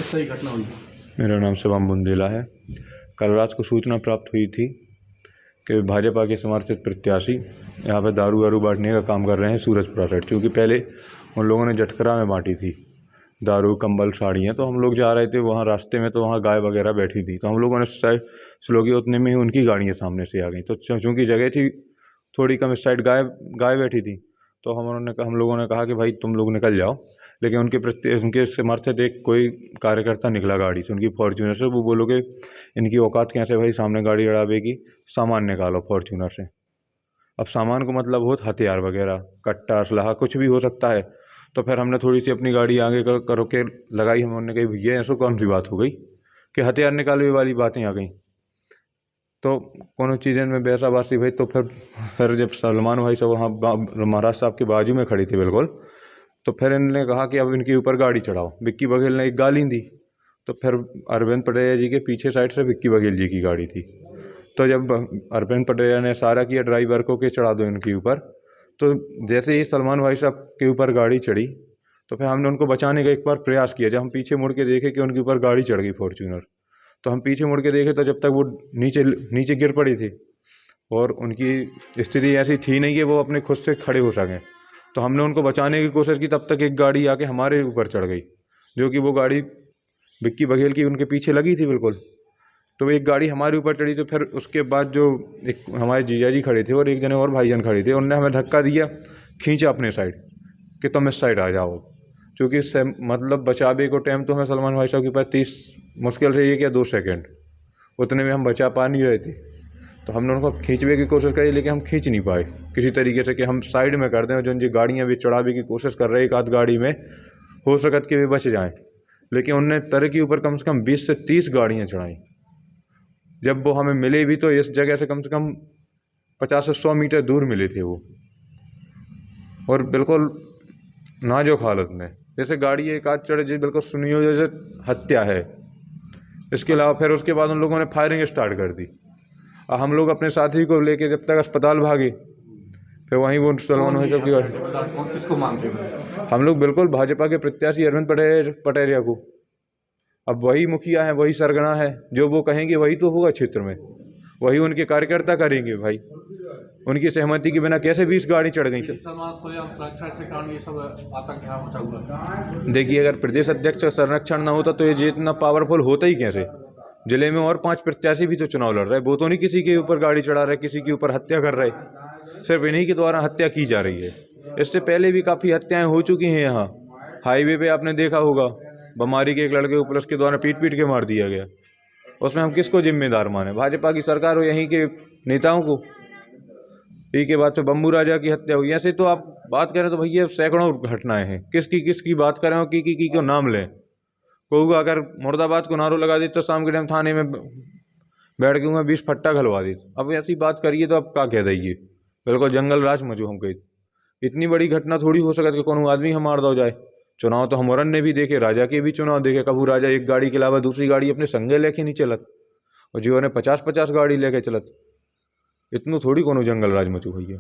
किस तरह की घटना हुई? मेरा नाम शिवम बुंदेला है। कल रात को सूचना प्राप्त हुई थी कि भाजपा के समर्थित प्रत्याशी यहाँ पे दारू वारू बांटने का काम कर रहे हैं सूरजपुरा साइड, क्योंकि पहले उन लोगों ने जटकरा में बांटी थी दारू, कंबल, साड़ियाँ। तो हम लोग जा रहे थे वहाँ रास्ते में, तो वहाँ गाय वगैरह बैठी थी, तो हम लोगों ने शायद स्लो किया, उतने में ही उनकी गाड़ियाँ सामने से आ गई। तो चूँकि जगह थी थोड़ी कम, इस साइड गाय बैठी थी, तो हम लोगों ने कहा कि भाई तुम लोग निकल जाओ। लेकिन उनके समर्थक एक कोई कार्यकर्ता निकला गाड़ी से, उनकी फॉर्च्यूनर से। वो बोलो कि इनकी औकात कैसे भाई, सामने गाड़ी अड़ावेगी, सामान निकालो फॉर्च्यूनर से। अब सामान को मतलब हो हथियार वगैरह, कट्टा, असलाहा, कुछ भी हो सकता है। तो फिर हमने थोड़ी सी अपनी गाड़ी आगे करो के लगाई। हमने कही भैया ऐसा कौन सी बात हो गई कि हथियार निकालने वाली बातें आ गई। तो कोनो चीज़ें में बैसा बासी भाई। तो फिर जब सलमान भाई साहब वहाँ महाराज साहब के बाजू में खड़ी थी बिल्कुल, तो फिर इन्होंने कहा कि अब इनके ऊपर गाड़ी चढ़ाओ। विक्की बघेल ने एक गाली दी, तो फिर अरविंद पटेरिया जी के पीछे साइड से विक्की बघेल जी की गाड़ी थी। तो जब अरविंद पटेरिया ने इशारा किया ड्राइवर को कि चढ़ा दो इनके ऊपर, तो जैसे ही सलमान भाई साहब के ऊपर गाड़ी चढ़ी, तो फिर हमने उनको बचाने का एक बार प्रयास किया। जब हम पीछे मुड़ के देखे कि उनके ऊपर गाड़ी चढ़ गई फॉर्च्यूनर, तो हम पीछे मुड़ के देखे, तो जब तक वो नीचे गिर पड़ी थी और उनकी स्थिति ऐसी थी नहीं कि वो अपने खुद से खड़े हो सकें, तो हमने उनको बचाने की कोशिश की। तब तक एक गाड़ी आके हमारे ऊपर चढ़ गई, जो कि वो गाड़ी विक्की बघेल की उनके पीछे लगी थी बिल्कुल। तो एक गाड़ी हमारे ऊपर चढ़ी। तो फिर उसके बाद जो एक हमारे जीजा जी खड़े थे और एक जने और भाईजान खड़े थे, उनने हमें धक्का दिया, खींचा अपने साइड कि तुम इस साइड आ जाओ। क्योंकि इससे मतलब बचावे को टाइम तो हमें सलमान भाई साहब के पास 30 मुश्किल से 1 या 2 सेकेंड, उतने में हम बचा पा नहीं रहे थे। तो हमने उनको खींचने की कोशिश करी, लेकिन हम खींच नहीं पाए किसी तरीके से कि हम साइड में कर दें। जो उनकी गाड़ियाँ भी चढ़ावे की कोशिश कर रहे, एक आध गाड़ी में हो सकत कि वे बच जाएँ, लेकिन उनने तरह के ऊपर कम से कम 20 से 30 गाड़ियाँ चढ़ाई। जब वो हमें मिले भी तो इस जगह से कम 50 से 100 मीटर दूर मिले थे वो, और बिल्कुल नाजुक हालत में। जैसे गाड़ी एक आध चढ़े जी, बिल्कुल सुनियो जैसे हत्या है। इसके अलावा फिर उसके बाद उन लोगों ने फायरिंग स्टार्ट कर दी। और हम लोग अपने साथी को लेके जब तक अस्पताल भागे, फिर वहीं वो सलमान भाई साहब की गाड़ी। कौन किसको मानते हो? हम लोग बिल्कुल भाजपा के प्रत्याशी अरविंद पटेरिया को। अब वही मुखिया है, वही सरगना है, जो वो कहेंगे वही तो होगा क्षेत्र में, वही उनके कार्यकर्ता करेंगे भाई। उनकी सहमति के बिना कैसे 20 गाड़ी चढ़ गई? देखिए, अगर प्रदेश अध्यक्ष का संरक्षण ना होता तो ये इतना पावरफुल होता ही कैसे? जिले में और 5 प्रत्याशी भी तो चुनाव लड़ रहे, वो तो नहीं किसी के ऊपर गाड़ी चढ़ा रहे, किसी के ऊपर हत्या कर रहे। सिर्फ इन्हीं के द्वारा हत्या की जा रही है। इससे पहले भी काफ़ी हत्याएं हो चुकी हैं यहाँ। हाईवे पे आपने देखा होगा, बमारी के एक लड़के को पुलिस के द्वारा पीट के मार दिया गया। उसमें हम किसको जिम्मेदार माने? भाजपा की सरकार हो, यहीं के नेताओं को? पी के बाद तो बम्बू राजा की हत्या हुई। ऐसे तो आप बात करें तो भैया सैकड़ों घटनाएं हैं। किसकी बात करें और की क्यों नाम लें? कहूँगा अगर मुर्दाबाद को नारो लगा दी तो शाम के टाइम थाने में बैठ के 20 फट्टा घलवा दी। अब ऐसी बात करिए तो अब क्या कह दीजिए? बिल्कुल जंगल राज मचो हम कही। इतनी बड़ी घटना थोड़ी हो सकती कि कोनो आदमी हम मार दो जाए। चुनाव तो हमरन ने भी देखे, राजा के भी चुनाव देखे। कबू राजा एक गाड़ी के अलावा दूसरी गाड़ी अपने संगे लेके नहीं चलत, और जीवन ने 50-50 गाड़ी लेके चलत। इतनू थोड़ी कोनो जंगल राज मचू भैया।